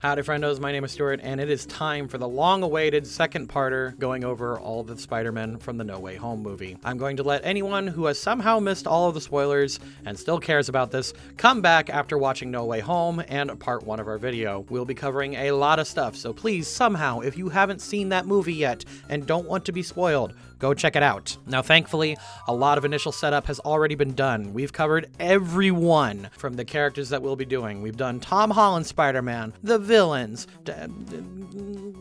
Howdy friendos, my name is Stuart, and it is time for the long-awaited second parter going over all of the Spider-Man from the No Way Home movie. I'm going to let anyone who has somehow missed all of the spoilers and still cares about this come back after watching No Way Home and part 1 of our video. We'll be covering a lot of stuff, so please somehow, if you haven't seen that movie yet and don't want to be spoiled, go check it out. Now thankfully, a lot of initial setup has already been done. We've covered everyone from the characters that we'll be doing. We've done Tom Holland's Spider-Man, the villains,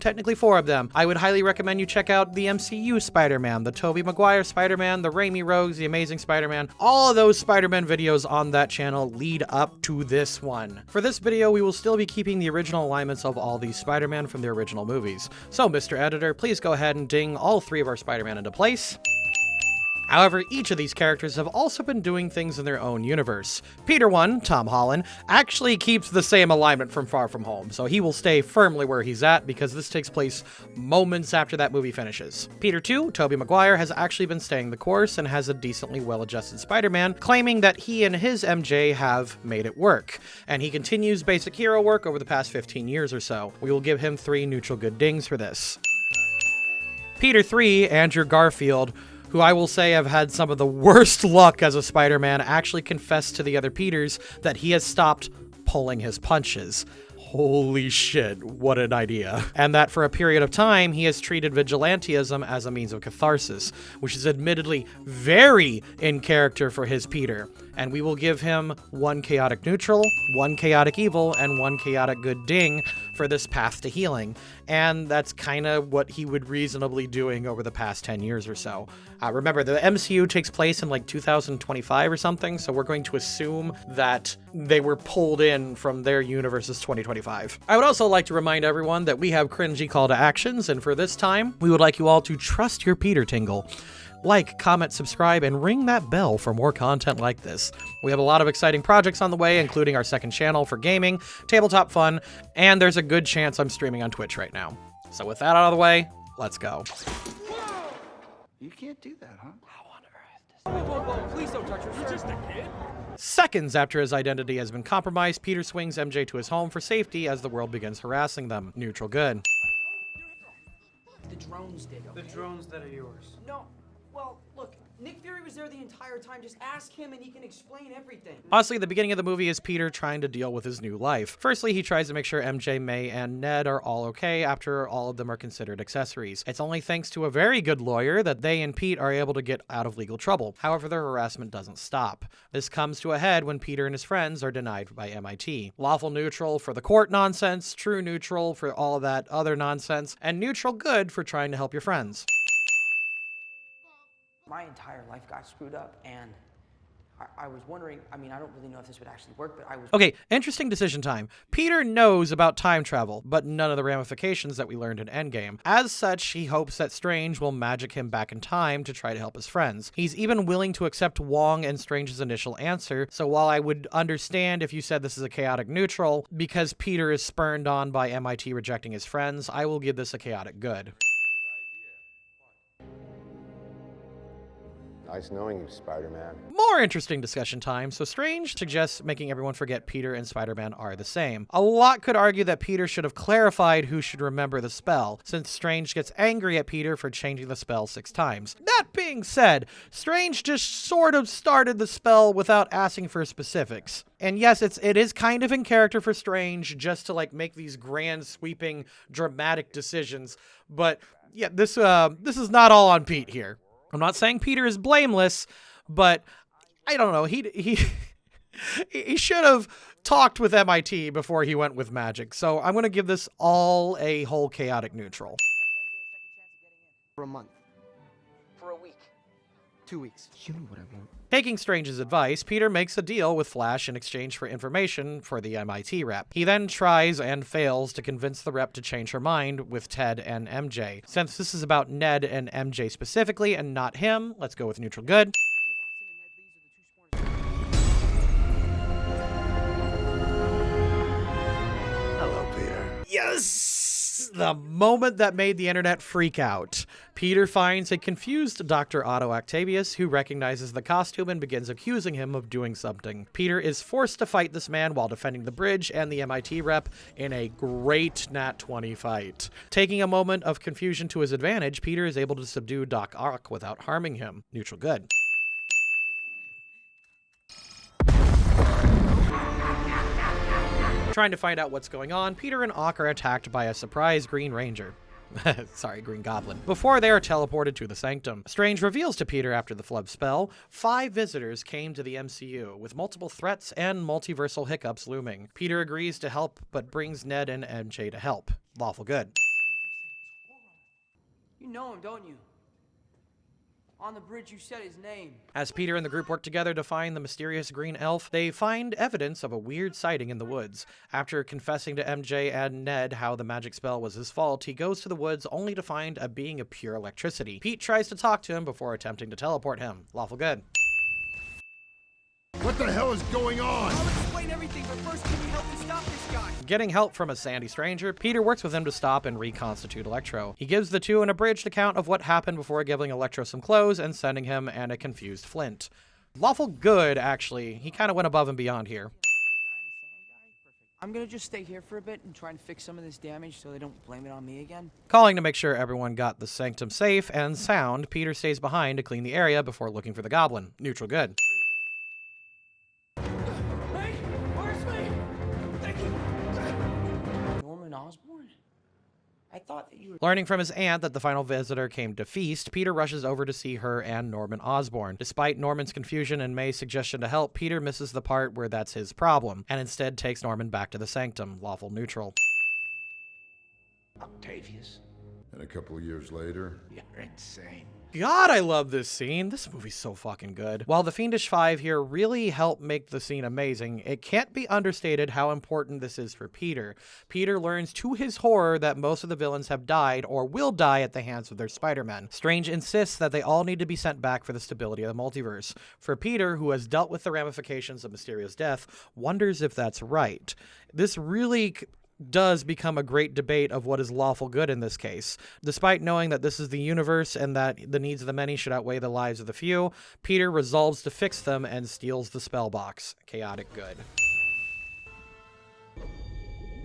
technically 4 of them. I would highly recommend you check out the MCU Spider-Man, the Tobey Maguire Spider-Man, the Raimi Rogues, the Amazing Spider-Man. All of those Spider-Man videos on that channel lead up to this one. For this video, we will still be keeping the original alignments of all these Spider-Man from the original movies. So, Mr. Editor, please go ahead and ding all 3 of our Spider-Man into place. However, each of these characters have also been doing things in their own universe. Peter 1, Tom Holland, actually keeps the same alignment from Far From Home, so he will stay firmly where he's at because this takes place moments after that movie finishes. Peter 2, Tobey Maguire, has actually been staying the course and has a decently well-adjusted Spider-Man, claiming that he and his MJ have made it work, and he continues basic hero work over the past 15 years or so. We will give him 3 neutral good dings for this. Peter 3, Andrew Garfield, who I will say have had some of the worst luck as a Spider-Man, actually confessed to the other Peters that he has stopped pulling his punches. Holy shit, what an idea. And that for a period of time, he has treated vigilantism as a means of catharsis, which is admittedly very in character for his Peter. And we will give him 1 chaotic neutral, 1 chaotic evil, and 1 chaotic good ding for this path to healing. And that's kind of what he would reasonably doing over the past 10 years or so. Remember, the MCU takes place in like 2025 or something, so we're going to assume that they were pulled in from their universe's 2025. I would also like to remind everyone that we have cringy call to actions, and for this time, we would like you all to trust your Peter tingle. Like, comment, subscribe, and ring that bell for more content like this. We have a lot of exciting projects on the way, including our second channel for gaming, tabletop fun, and there's a good chance I'm streaming on Twitch right now. So with that out of the way, let's go. You can't do that, huh? How on earth? Whoa, please don't touch her. You're just a kid. Seconds after his identity has been compromised, Peter swings MJ to his home for safety as the world begins harassing them. Neutral good. The drones did, okay? The drones that are yours. No. Well, look, Nick Fury was there the entire time. Just ask him and he can explain everything. Honestly, the beginning of the movie is Peter trying to deal with his new life. Firstly, he tries to make sure MJ, May, and Ned are all okay after all of them are considered accessories. It's only thanks to a very good lawyer that they and Pete are able to get out of legal trouble. However, their harassment doesn't stop. This comes to a head when Peter and his friends are denied by MIT. Lawful neutral for the court nonsense, true neutral for all of that other nonsense, and neutral good for trying to help your friends. My entire life got screwed up, and I was wondering, I mean, I don't really know if this would actually work, but I was... Okay, interesting decision time. Peter knows about time travel, but none of the ramifications that we learned in Endgame. As such, he hopes that Strange will magic him back in time to try to help his friends. He's even willing to accept Wong and Strange's initial answer, so while I would understand if you said this is a chaotic neutral, because Peter is spurned on by MIT rejecting his friends, I will give this a chaotic good. Nice knowing you, Spider-Man. More interesting discussion time. So Strange suggests making everyone forget Peter and Spider-Man are the same. A lot could argue that Peter should have clarified who should remember the spell, since Strange gets angry at Peter for changing the spell 6 times. That being said, Strange just sort of started the spell without asking for specifics. And yes, it is kind of in character for Strange just to like make these grand sweeping dramatic decisions, but yeah, this is not all on Pete here. I'm not saying Peter is blameless, but I don't know. He should have talked with MIT before he went with magic. So I'm going to give this all a whole chaotic neutral. For a month. For a week. 2 weeks. You know what I want. Taking Strange's advice, Peter makes a deal with Flash in exchange for information for the MIT rep. He then tries and fails to convince the rep to change her mind with Ted and MJ. Since this is about Ned and MJ specifically and not him, let's go with neutral good. Hello, Peter. Yes! It's the moment that made the internet freak out. Peter finds a confused Dr. Otto Octavius who recognizes the costume and begins accusing him of doing something. Peter is forced to fight this man while defending the bridge and the MIT rep in a great Nat 20 fight. Taking a moment of confusion to his advantage, Peter is able to subdue Doc Ock without harming him. Neutral good. Trying to find out what's going on, Peter and Ock are attacked by a surprise Green Ranger. Sorry, Green Goblin. Before they are teleported to the Sanctum, Strange reveals to Peter after the flood spell, 5 visitors came to the MCU, with multiple threats and multiversal hiccups looming. Peter agrees to help, but brings Ned and MJ to help. Lawful good. You know him, don't you? On the bridge, you said his name. As Peter and the group work together to find the mysterious green elf, they find evidence of a weird sighting in the woods. After confessing to MJ and Ned how the magic spell was his fault, he goes to the woods only to find a being of pure electricity. Pete tries to talk to him before attempting to teleport him. Lawful good. What the hell is going on? I'll explain everything, but first, can you help me stop this guy? Getting help from a sandy stranger, Peter works with him to stop and reconstitute Electro. He gives the two an abridged account of what happened before giving Electro some clothes and sending him and a confused Flint. Lawful good, actually. He kind of went above and beyond here. I'm gonna just stay here for a bit and try and fix some of this damage so they don't blame it on me again. Calling to make sure everyone got the Sanctum safe and sound, Peter stays behind to clean the area before looking for the goblin. Neutral good. Hey, where's me? Thank you. Norman Osborn? I thought that you were... Learning from his aunt that the final visitor came to feast, Peter rushes over to see her and Norman Osborn. Despite Norman's confusion and May's suggestion to help, Peter misses the part where that's his problem, and instead takes Norman back to the Sanctum. Lawful neutral. Octavius. And a couple of years later, You're insane. God, I love this scene. This movie's so fucking good. While the Fiendish Five here really help make the scene amazing, it can't be understated how important this is for Peter. Peter learns to his horror that most of the villains have died or will die at the hands of their Spider-Men. Strange insists that they all need to be sent back for the stability of the multiverse. For Peter, who has dealt with the ramifications of Mysterio's death, wonders if that's right. This really does become a great debate of what is lawful good in this case. Despite knowing that this is the universe and that the needs of the many should outweigh the lives of the few, Peter resolves to fix them and steals the spell box. Chaotic good.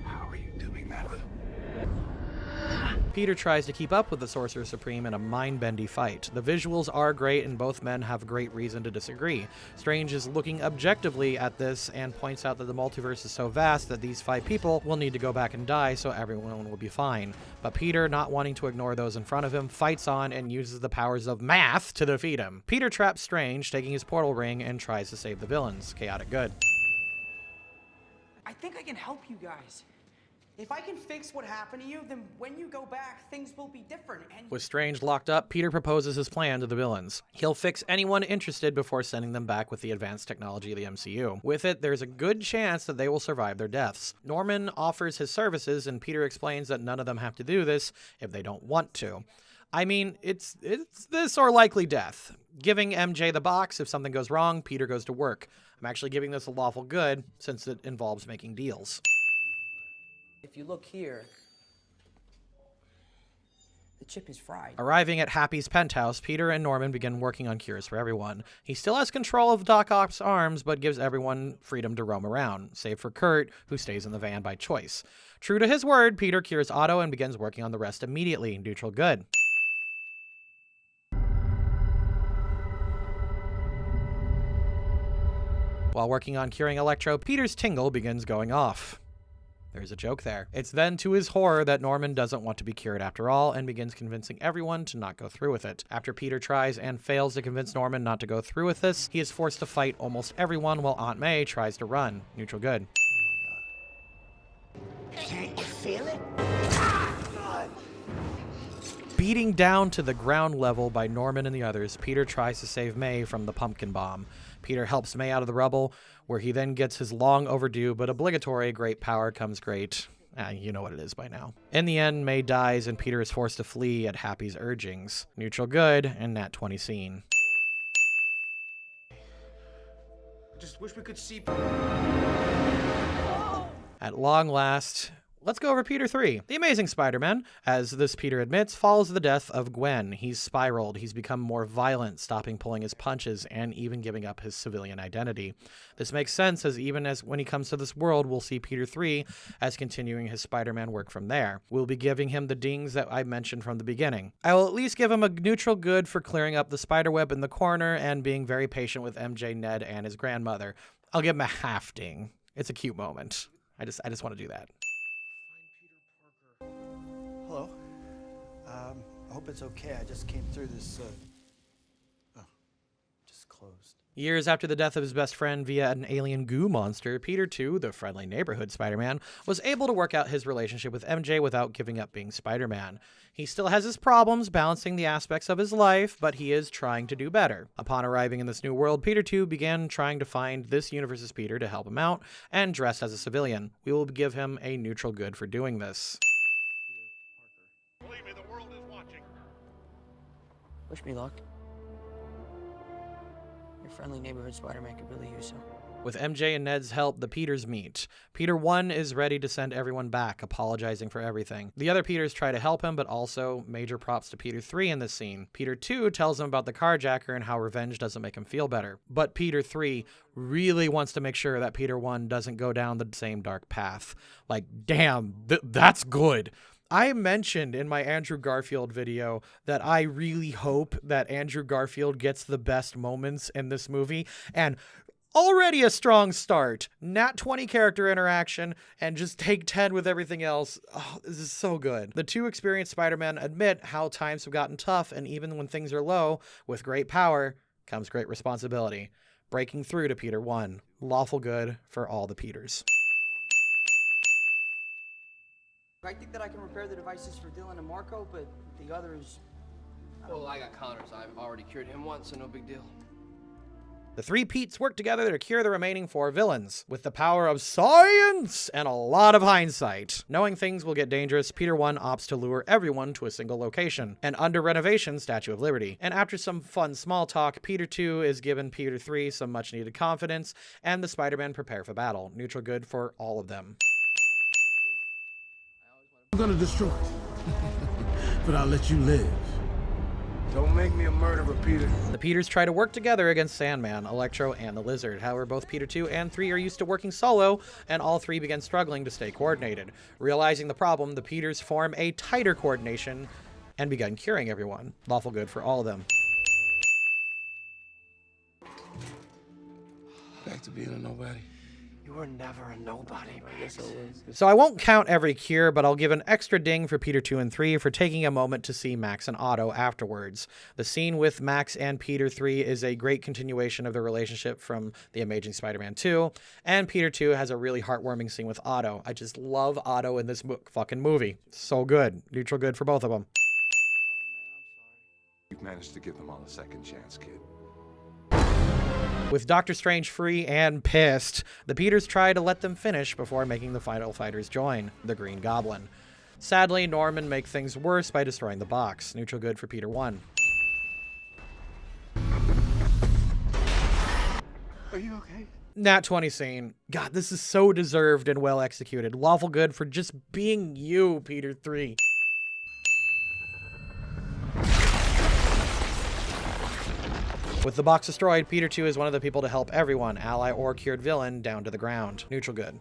how are you doing that? Peter tries to keep up with the Sorcerer Supreme in a mind-bendy fight. The visuals are great and both men have great reason to disagree. Strange is looking objectively at this and points out that the multiverse is so vast that these 5 people will need to go back and die so everyone will be fine. But Peter, not wanting to ignore those in front of him, fights on and uses the powers of math to defeat him. Peter traps Strange, taking his portal ring, and tries to save the villains. Chaotic good. I think I can help you guys. If I can fix what happened to you, then when you go back, things will be different. And With Strange locked up, Peter proposes his plan to the villains. He'll fix anyone interested before sending them back with the advanced technology of the MCU. With it, there's a good chance that they will survive their deaths. Norman offers his services, and Peter explains that none of them have to do this if they don't want to. I mean, it's this or likely death. Giving MJ the box, if something goes wrong, Peter goes to work. I'm actually giving this a lawful good, since it involves making deals. if you look here, the chip is fried. Arriving at Happy's penthouse, Peter and Norman begin working on cures for everyone. He still has control of Doc Ock's arms, but gives everyone freedom to roam around, save for Kurt, who stays in the van by choice. True to his word, Peter cures Otto and begins working on the rest immediately. Neutral good. While working on curing Electro, Peter's tingle begins going off. There's a joke there. It's then to his horror that Norman doesn't want to be cured after all and begins convincing everyone to not go through with it. After Peter tries and fails to convince Norman not to go through with this, he is forced to fight almost everyone while Aunt May tries to run. Neutral good. Can't you feel it? Beating down to the ground level by Norman and the others, Peter tries to save May from the pumpkin bomb. Peter helps May out of the rubble, where he then gets his long overdue but obligatory great power comes great. You know what it is by now. In the end, May dies and Peter is forced to flee at Happy's urgings. Neutral good and Nat 20 scene. I just wish we could see. At long last, Let's go over Peter 3. The Amazing Spider-Man, as this Peter admits, follows the death of Gwen. He's spiraled. He's become more violent, stopping pulling his punches, and even giving up his civilian identity. This makes sense, as even as when he comes to this world, we'll see Peter 3 as continuing his Spider-Man work from there. We'll be giving him the dings that I mentioned from the beginning. I will at least give him a neutral good for clearing up the spiderweb in the corner and being very patient with MJ, Ned, and his grandmother. I'll give him a half ding. It's a cute moment. I just want to do that. Hello. I hope it's okay. I just came through this, just closed. Years after the death of his best friend via an alien goo monster, Peter 2, the friendly neighborhood Spider-Man, was able to work out his relationship with MJ without giving up being Spider-Man. He still has his problems balancing the aspects of his life, but he is trying to do better. Upon arriving in this new world, Peter 2 began trying to find this universe's Peter to help him out, and dressed as a civilian. We will give him a neutral good for doing this. Believe me, the world is watching. Wish me luck. Your friendly neighborhood Spider-Man could really use some. With MJ and Ned's help, the Peters meet. Peter 1 is ready to send everyone back, apologizing for everything. The other Peters try to help him, but also major props to Peter 3 in this scene. Peter 2 tells him about the carjacker and how revenge doesn't make him feel better. But Peter 3 really wants to make sure that Peter 1 doesn't go down the same dark path. Like, damn, that's good. I mentioned in my Andrew Garfield video that I really hope that Andrew Garfield gets the best moments in this movie, and already a strong start. Nat 20 character interaction, and just take 10 with everything else. Oh, this is so good. The two experienced Spider-Men admit how times have gotten tough, and even when things are low, with great power comes great responsibility. Breaking through to Peter 1. Lawful good for all the Peters. I think that I can repair the devices for Dylan and Marco, but the others... Well, I got Connors. I've already cured him once, so no big deal. The three Petes work together to cure the remaining four villains. With the power of science and a lot of hindsight. Knowing things will get dangerous, Peter 1 opts to lure everyone to a single location, an under-renovation Statue of Liberty. And after some fun small talk, Peter 2 is given Peter 3 some much-needed confidence, and the Spider-Man prepare for battle. Neutral good for all of them. I'm gonna destroy it, but I'll let you live. Don't make me a murderer, Peter. The Peters try to work together against Sandman, Electro, and the Lizard. However, both Peter 2 and 3 are used to working solo, and all three begin struggling to stay coordinated. Realizing the problem, the Peters form a tighter coordination and begin curing everyone. Lawful good for all of them. Back to being a nobody. You were never a nobody, Max. So I won't count every cure, but I'll give an extra ding for Peter 2 and 3 for taking a moment to see Max and Otto afterwards. The scene with Max and Peter 3 is a great continuation of their relationship from The Amazing Spider-Man 2, and Peter 2 has a really heartwarming scene with Otto. I just love Otto in this fucking movie. So good. Neutral good for both of them. You've managed to give them all a second chance, kid. With Doctor Strange free and pissed, the Peters try to let them finish before making the final fighters join, the Green Goblin. Sadly, Norman makes things worse by destroying the box. Neutral good for Peter 1. Are you okay? Nat 20 scene. God, this is so deserved and well executed. Lawful good for just being you, Peter 3. With the box destroyed, Peter 2 is one of the people to help everyone, ally or cured villain, down to the ground. Neutral good.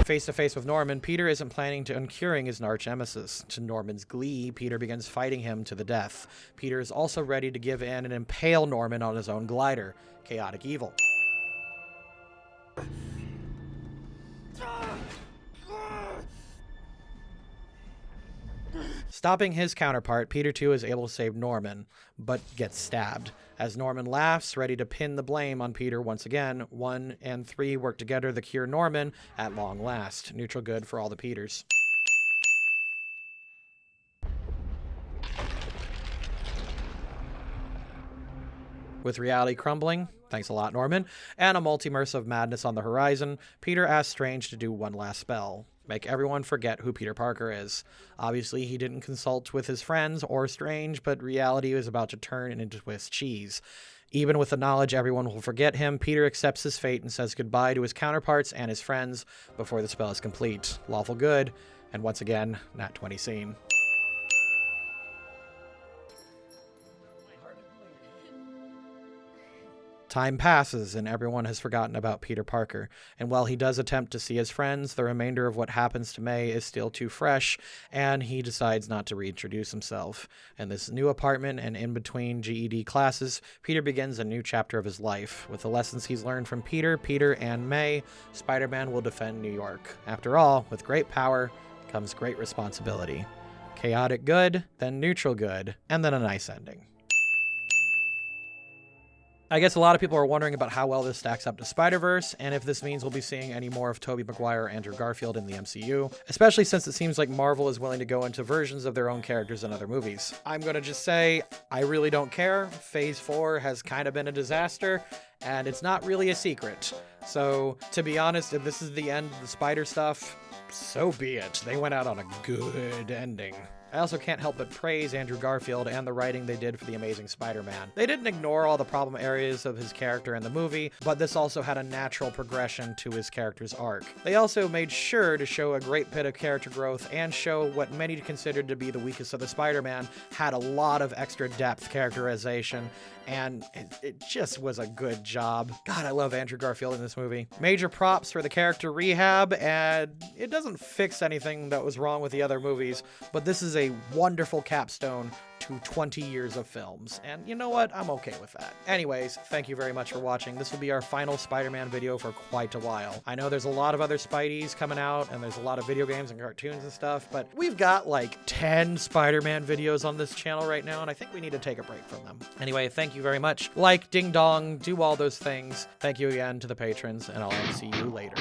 Face to face with Norman, Peter isn't planning to uncuring his arch nemesis. To Norman's glee, Peter begins fighting him to the death. Peter is also ready to give in and impale Norman on his own glider. Chaotic evil. Stopping his counterpart, Peter 2 is able to save Norman, but gets stabbed. As Norman laughs, ready to pin the blame on Peter once again, 1 and 3 work together to cure Norman at long last. Neutral good for all the Peters. With reality crumbling, thanks a lot, Norman, and a multiverse of madness on the horizon, Peter asks Strange to do one last spell. Make everyone forget who Peter Parker is. Obviously, he didn't consult with his friends or Strange, but reality was about to turn into Swiss cheese. Even with the knowledge everyone will forget him, Peter accepts his fate and says goodbye to his counterparts and his friends before the spell is complete. Lawful good, and once again, Nat 20 scene. Time passes and everyone has forgotten about Peter Parker, and while he does attempt to see his friends, the remainder of what happens to May is still too fresh, and he decides not to reintroduce himself. In this new apartment and in between GED classes, Peter begins a new chapter of his life. With the lessons he's learned from Peter, and May, Spider-Man will defend New York. After all, with great power comes great responsibility. Chaotic good, then neutral good, and then a nice ending. I guess a lot of people are wondering about how well this stacks up to Spider-Verse, and if this means we'll be seeing any more of Tobey Maguire or Andrew Garfield in the MCU, especially since it seems like Marvel is willing to go into versions of their own characters in other movies. I'm gonna just say, I really don't care. Phase 4 has kind of been a disaster, and it's not really a secret. So, to be honest, if this is the end of the Spider stuff, so be it. They went out on a good ending. I also can't help but praise Andrew Garfield and the writing they did for The Amazing Spider-Man. They didn't ignore all the problem areas of his character in the movie, but this also had a natural progression to his character's arc. They also made sure to show a great bit of character growth and show what many considered to be the weakest of the Spider-Man had a lot of extra depth characterization, and it just was a good job. God, I love Andrew Garfield in this movie. Major props for the character rehab, and it doesn't fix anything that was wrong with the other movies, but this is a wonderful capstone to 20 years of films, and you know what? I'm okay with that. Anyways, thank you very much for watching. This will be our final Spider-Man video for quite a while. I know there's a lot of other Spideys coming out, and there's a lot of video games and cartoons and stuff, but we've got like 10 Spider-Man videos on this channel right now, and I think we need to take a break from them. Anyway, thank you very much. Like, ding dong, do all those things. Thank you again to the patrons, and I'll see you later.